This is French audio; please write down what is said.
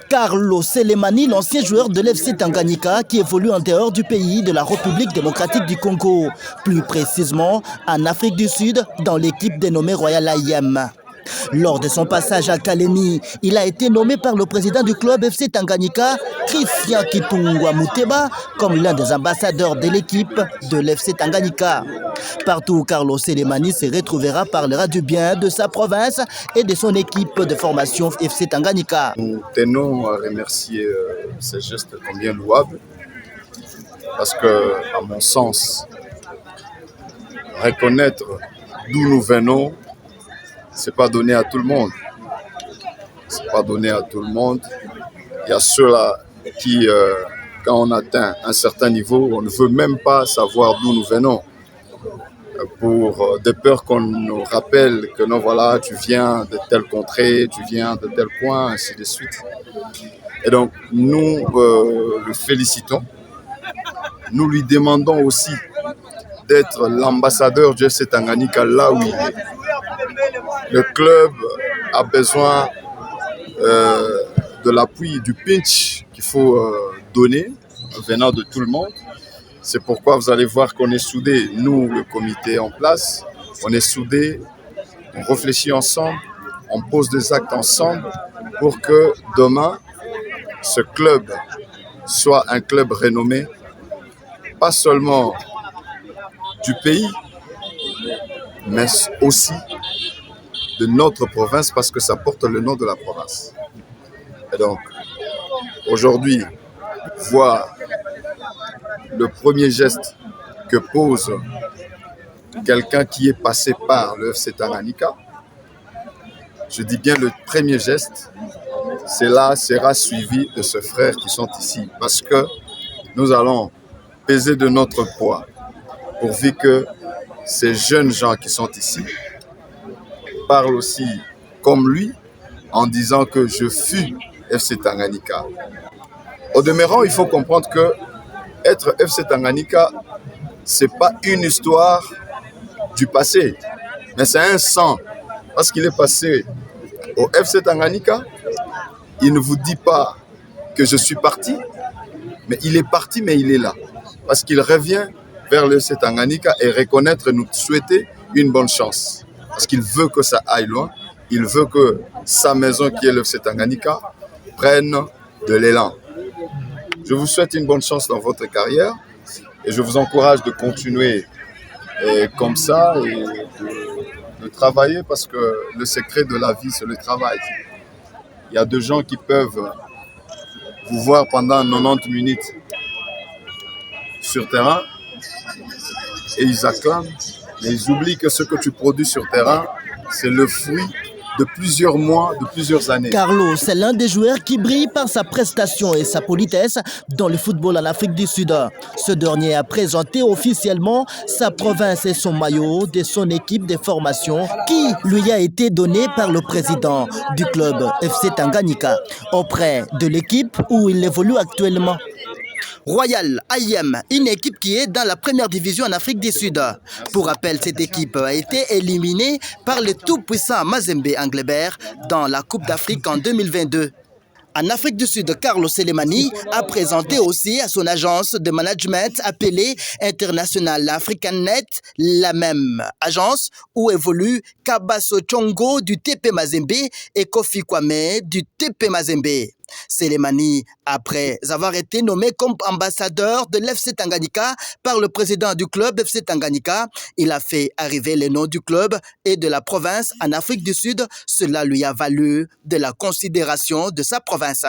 Carlo Selemani, l'ancien joueur de l'FC Tanganyika qui évolue en dehors du pays de la République démocratique du Congo, plus précisément en Afrique du Sud dans l'équipe dénommée Royal IM. Lors de son passage à Kalemi, il a été nommé par le président du club FC Tanganyika, Christian Kitungwa Muteba, comme l'un des ambassadeurs de l'équipe de l'FC Tanganyika. Partout où Carlo Selemani se retrouvera parlera du bien de sa province et de son équipe de formation FC Tanganyika. Nous tenons à remercier ces gestes combien louables parce que, à mon sens, reconnaître d'où nous venons, c'est pas donné à tout le monde. C'est pas donné à tout le monde. Il y a ceux-là qui, quand on atteint un certain niveau, on ne veut même pas savoir d'où nous venons. Pour de peur qu'on nous rappelle que non, voilà, tu viens de telle contrée, tu viens de tel coin, ainsi de suite. Et donc, nous le félicitons. Nous lui demandons aussi d'être l'ambassadeur du FC Tanganyika là où il est. Le club a besoin de l'appui, du pinch qu'il faut donner venant de tout le monde. C'est pourquoi vous allez voir qu'on est soudés, nous, le comité en place, on est soudés, on réfléchit ensemble, on pose des actes ensemble pour que demain, ce club soit un club renommé, pas seulement du pays, mais aussi de notre province parce que ça porte le nom de la province. Et donc, aujourd'hui, voir le premier geste que pose quelqu'un qui est passé par le FC Tanganyika, je dis bien le premier geste, cela sera suivi de ces frères qui sont ici parce que nous allons peser de notre poids pourvu que ces jeunes gens qui sont ici parle aussi comme lui en disant que je fus FC Tanganyika. Au demeurant, il faut comprendre que être FC Tanganyika, c'est pas une histoire du passé, mais c'est un sang. Parce qu'il est passé au FC Tanganyika, il ne vous dit pas que je suis parti, mais il est parti, mais il est là. Parce qu'il revient vers le FC Tanganyika et reconnaître et nous souhaiter une bonne chance. Parce qu'il veut que ça aille loin, il veut que sa maison qui est le FC Tanganyika prenne de l'élan. Je vous souhaite une bonne chance dans votre carrière et je vous encourage de continuer comme ça et de travailler parce que le secret de la vie, c'est le travail. Il y a des gens qui peuvent vous voir pendant 90 minutes sur terrain et ils acclament. Mais ils oublient que ce que tu produis sur terrain, c'est le fruit de plusieurs mois, de plusieurs années. Carlo, c'est l'un des joueurs qui brille par sa prestation et sa politesse dans le football en Afrique du Sud. Ce dernier a présenté officiellement sa province et son maillot de son équipe de formation qui lui a été donné par le président du club FC Tanganyika auprès de l'équipe où il évolue actuellement. Royal IM, une équipe qui est dans la première division en Afrique du Sud. Pour rappel, cette équipe a été éliminée par le tout-puissant Mazembe Anglebert dans la Coupe d'Afrique en 2022. En Afrique du Sud, Carlo Selemani a présenté aussi à son agence de management appelée International African Net, la même agence où évoluent Kabaso Chongo du TP Mazembe et Kofi Kwame du TP Mazembe. Selemani, après avoir été nommé comme ambassadeur de l'FC Tanganyika par le président du club FC Tanganyika, il a fait arriver les noms du club et de la province en Afrique du Sud. Cela lui a valu de la considération de sa province.